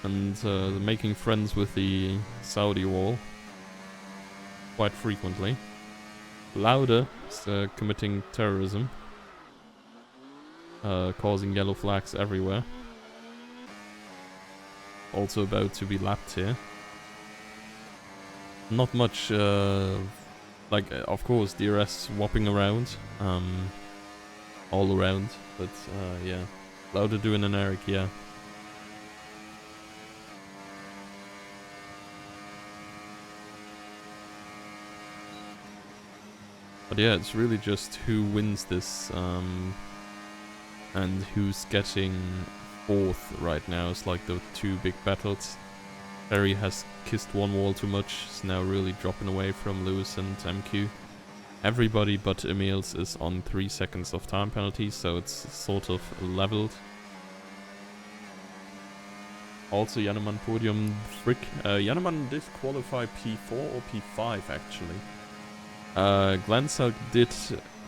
And making friends with the Saudi wall. Quite frequently. Lauda is committing terrorism. Causing yellow flags everywhere. Also about to be lapped here. Not much, of course, DRS whopping around. All around, but yeah. Lauda doing an Eric, yeah. But yeah, it's really just who wins this, and who's getting fourth right now. It's like the two big battles. Ferry has kissed one wall too much, is now really dropping away from Lewis and MQ. Everybody but Emils is on 3 seconds of time penalty, so it's sort of leveled. Also, Jannemann podium frick. Jannemann did qualify P4 or P5 actually. Glanzak did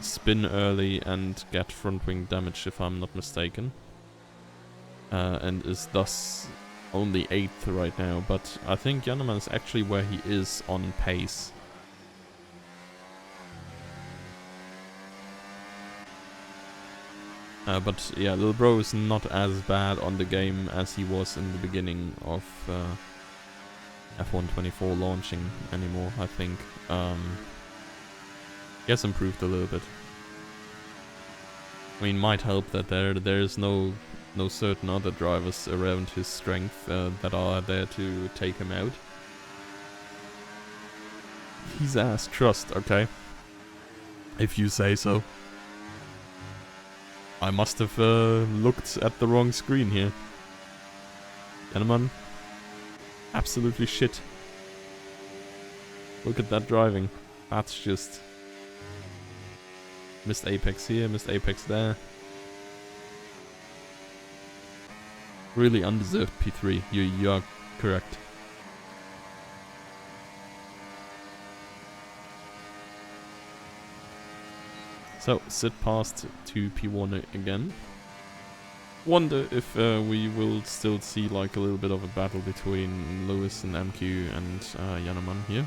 spin early and get front wing damage if I'm not mistaken. And is thus only 8th right now, but I think Jannemann is actually where he is on pace. But yeah, Lil Bro is not as bad on the game as he was in the beginning of F1 24 launching anymore, I think. He has improved a little bit. I mean, might help that there's no certain other drivers around his strength that are there to take him out. He's ass, trust, okay? If you say so. I must have looked at the wrong screen here. Jannemann, absolutely shit. Look at that driving. That's just... Missed apex here, missed apex there. Really undeserved P3. You are correct. So, sit past to P1 again. Wonder if we will still see like a little bit of a battle between Lewis and MQ and Jannemann here.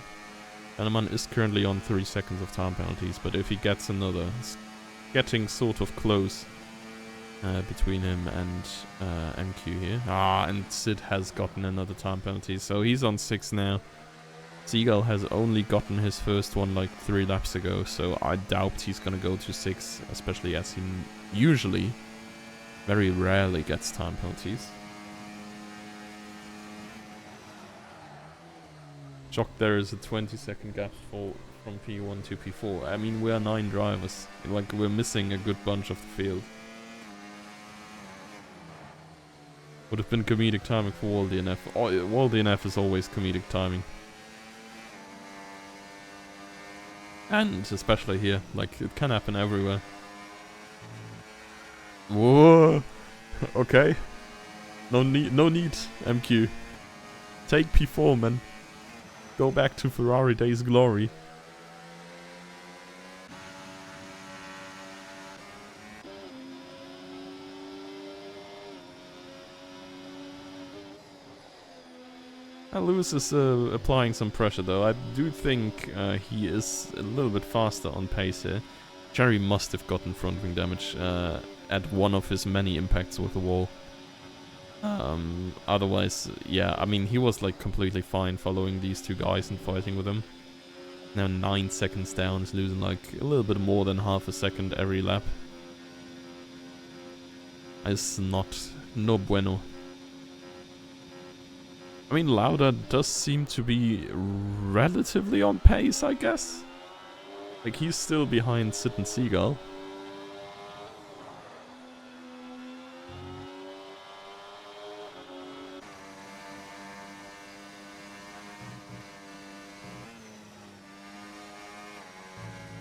Jannemann is currently on 3 seconds of time penalties, but if he gets another, it's getting sort of close between him and MQ here. And Sid has gotten another time penalty, so he's on 6 now. Seagull has only gotten his first one like 3 laps ago, so I doubt he's gonna go to 6, especially as he usually, very rarely gets time penalties. Shocked there is a 20-second gap from P1 to P4. I mean, we're 9 drivers. Like, we're missing a good bunch of the field. Would have been comedic timing for Wall DNF. Oh, Wall DNF is always comedic timing. And especially here. Like, it can happen everywhere. Whoa! Okay. No need, MQ. Take P4, man. Go back to Ferrari days glory. Lewis is applying some pressure though. I do think he is a little bit faster on pace here. Jerry must have gotten front wing damage at one of his many impacts with the wall. Otherwise, yeah, I mean, he was like completely fine following these two guys and fighting with them. Now 9 seconds down, he's losing like a little bit more than half a second every lap. It's not no bueno. I mean, Lauda does seem to be relatively on pace, I guess. Like, he's still behind Sid and Seagull.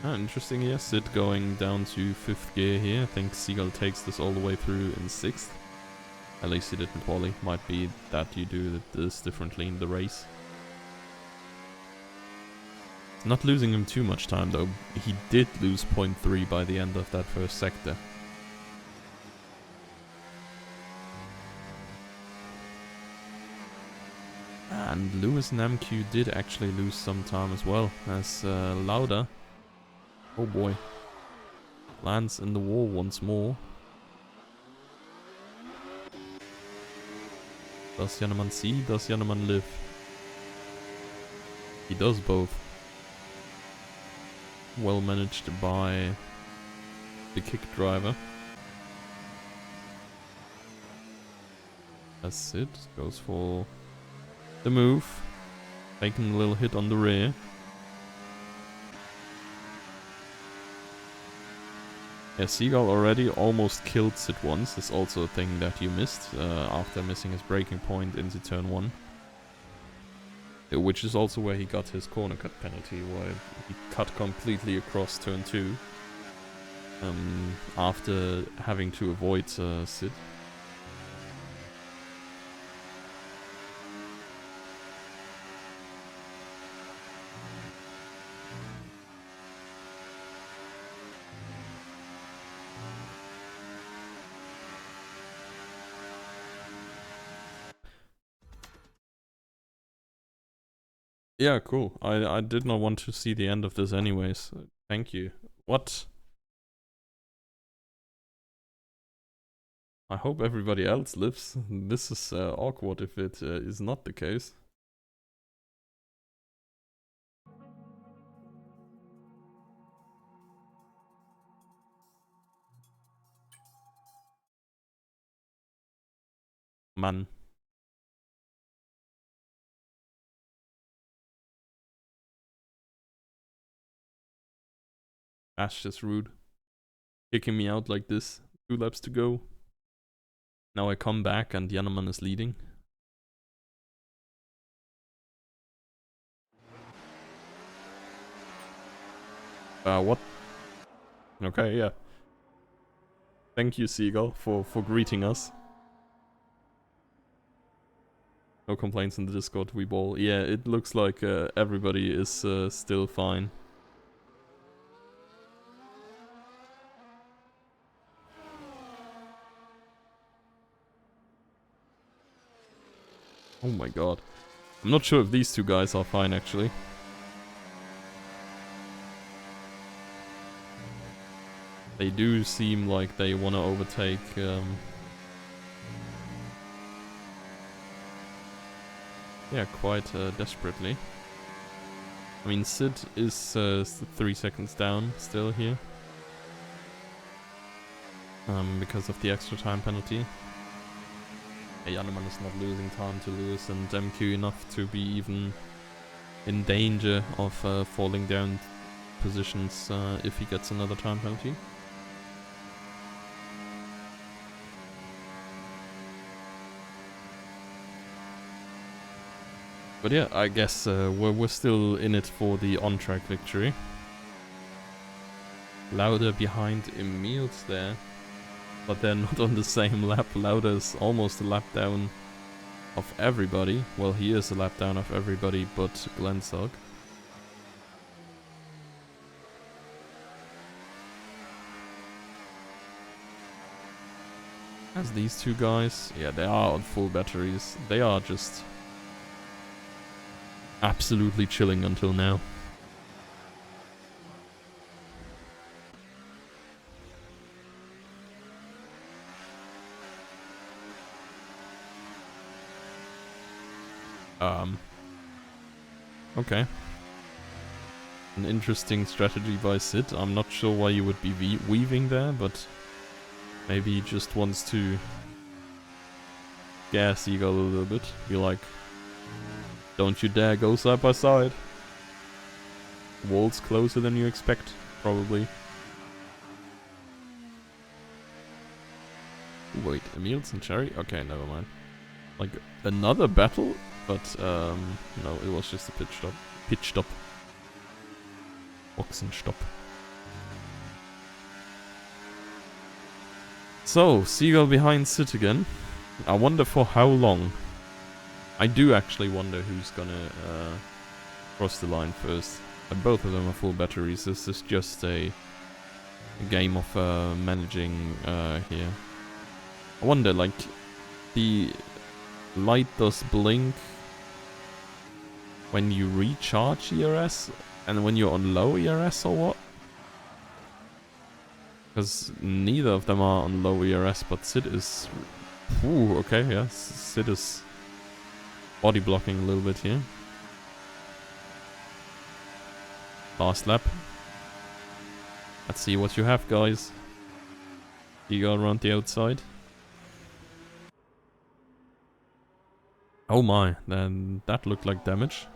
Interesting, yes, Sid going down to 5th gear here. I think Seagull takes this all the way through in 6th. At least he didn't quali. Might be that you do this differently in the race. Not losing him too much time though. He did lose 0.3 by the end of that first sector. And Lewis and MQ did actually lose some time as well, as Lauda, oh boy, lands in the wall once more. Does Janneman see? Does Janneman live? He does both. Well managed by the kick driver. That's it. Goes for the move. Taking a little hit on the rear. Yeah, Seagull already almost killed Sid once. It's also a thing that you missed after missing his braking point into turn 1. Which is also where he got his corner cut penalty, where he cut completely across turn 2 after having to avoid Sid. Yeah, cool. I did not want to see the end of this anyways. Thank you. What? I hope everybody else lives. This is awkward if it is not the case. Man. Ash is rude. Kicking me out like this. 2 laps to go. Now I come back and Janneman is leading. What? Okay, yeah. Thank you, Seagull, for greeting us. No complaints in the Discord, we ball. Yeah, it looks like everybody is still fine. Oh my god. I'm not sure if these two guys are fine, actually. They do seem like they want to overtake... yeah, quite desperately. I mean, Sid is 3 seconds down still here. Because of the extra time penalty. Janneman is not losing time to Lewis and MQ enough to be even in danger of falling down positions if he gets another time penalty. But yeah, I guess we're still in it for the on-track victory. Lauda behind Emils there. But they're not on the same lap. Lauda is almost a lap down of everybody. Well, he is a lap down of everybody but Glensog. As these two guys, yeah, they are on full batteries. They are just absolutely chilling until now. Okay. An interesting strategy by Sid. I'm not sure why you would be weaving there, but maybe he just wants to scare Seagull a little bit. Be like, don't you dare go side by side. Wall's closer than you expect, probably. Wait, Emils and Cherry? Okay, never mind. Like, another battle? But, no, it was just a pitch stop. Pitch stop. Boxenstopp. So, Seagull behind Sid again. I wonder for how long. I do actually wonder who's gonna cross the line first. Both of them are full batteries. This is just a game of managing here. I wonder, like, the light does blink when you recharge ERS and when you're on low ERS or what? Because neither of them are on low ERS, but Sid is... Ooh, okay, yeah. Sid is body blocking a little bit here. Last lap. Let's see what you have, guys. You go around the outside. Oh my, then that looked like damage.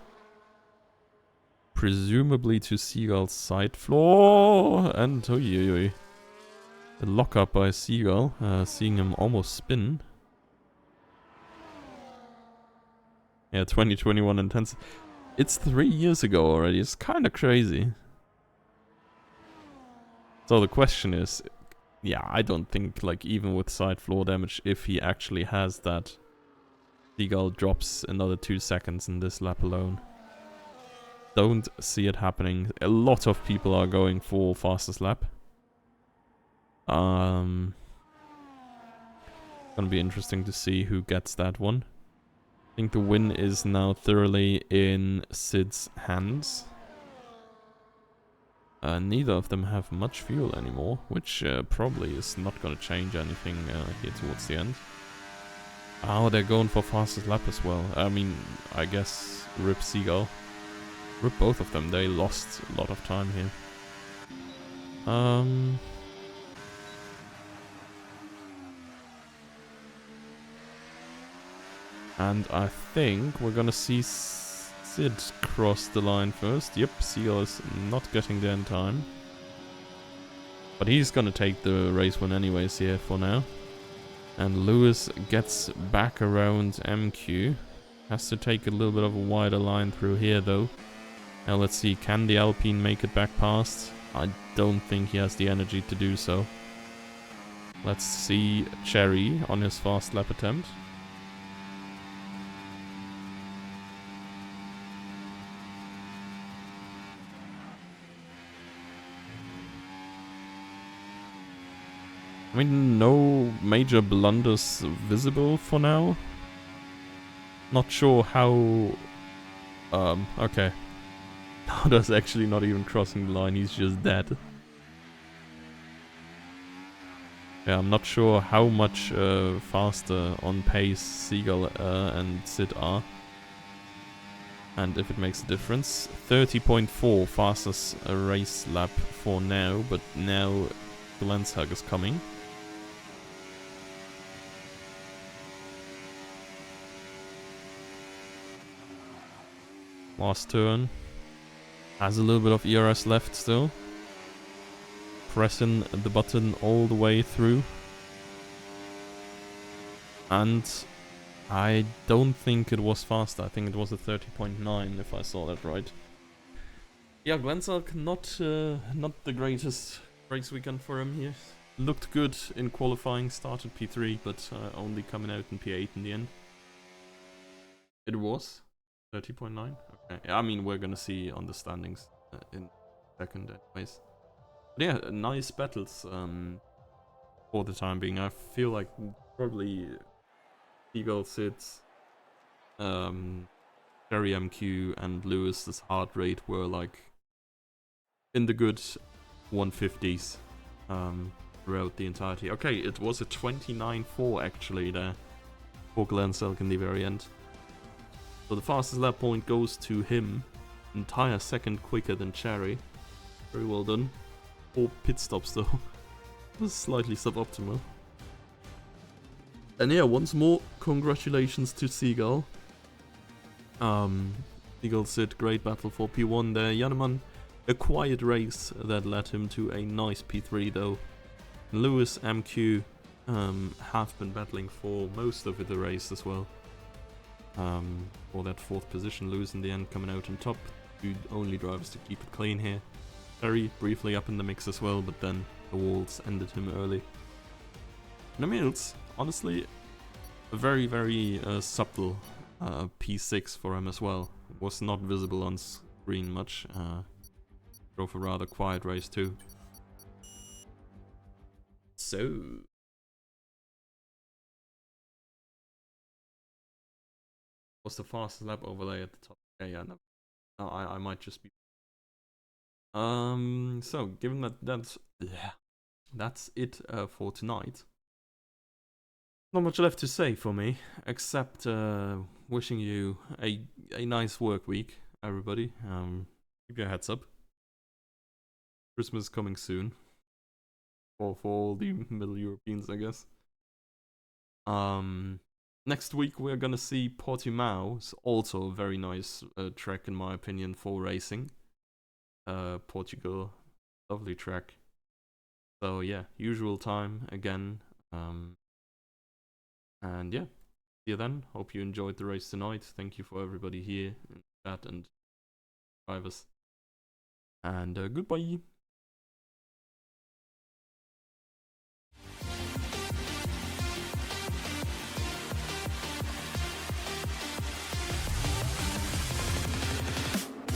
Presumably to Seagull's side floor. And the lockup by Seagull, seeing him almost spin. Yeah, 2021 intense. It's 3 years ago already. It's kind of crazy. So the question is, yeah, I don't think, like, even with side floor damage, if he actually has that, Seagull drops another 2 seconds in this lap alone. Don't see it happening. A lot of people are going for fastest lap. Gonna be interesting to see who gets that one. I think the win is now thoroughly in Sid's hands. Neither of them have much fuel anymore, which probably is not gonna change anything here towards the end. Oh, they're going for fastest lap as well. I mean, I guess rip Seagull. Rip both of them. They lost a lot of time here. And I think we're gonna see Sid cross the line first. Yep, Seagull is not getting there in time. But he's gonna take the race win anyways here for now. And Lewis gets back around MQ. Has to take a little bit of a wider line through here though. Now let's see, can the Alpine make it back past? I don't think he has the energy to do so. Let's see Cherry on his fast lap attempt. I mean, no major blunders visible for now. Not sure how... okay. Lauda's actually not even crossing the line, he's just dead. Yeah, I'm not sure how much faster on pace Seagull and Sid are. And if it makes a difference. 30.4 fastest race lap for now, but now Glennshug is coming. Last turn. Has a little bit of ERS left still. Pressing the button all the way through. And I don't think it was faster. I think it was a 30.9 if I saw that right. Yeah, Glennshug not the greatest race weekend for him here. Looked good in qualifying, started P3, but only coming out in P8 in the end. It was 30.9. Okay, I mean we're gonna see on the standings in a second anyways. But yeah, nice battles for the time being. I feel like probably Seagull, Sid, Cherry MQ and Lewis's heart rate were like in the good 150s throughout the entirety. Okay, it was a 29-4 actually there for Glennshug in the very end. So the fastest lap point goes to him. Entire second quicker than Cherry. Very well done. 4 pit stops though. Was slightly suboptimal. And yeah, once more, congratulations to Seagull. Seagull Sid, great battle for P1 there. Jannemann, a quiet race that led him to a nice P3 though. Lewis, MQ have been battling for most of the race as well. For that 4th position, Lewis in the end coming out on top. 2 only drivers to keep it clean here. Very briefly up in the mix as well, but then the walls ended him early. And Emils, honestly, a very, very subtle P6 for him as well. Was not visible on screen much. Drove a rather quiet race too. So... what's the fastest lap overlay at the top? Yeah, no. I might just be... so, given that that's it for tonight. Not much left to say for me, except wishing you a nice work week, everybody. Keep your heads up. Christmas coming soon. For all the Middle Europeans, I guess. Next week we're gonna see Portimao. It's also a very nice track in my opinion for racing. Portugal, lovely track. So yeah, usual time again. And yeah, see you then. Hope you enjoyed the race tonight. Thank you for everybody here in chat and drivers. And goodbye.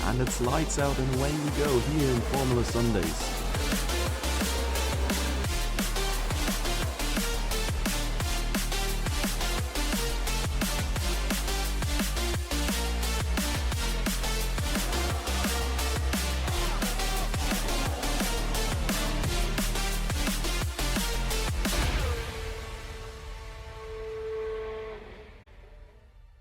And it's lights out and away we go here in Formula Sundays.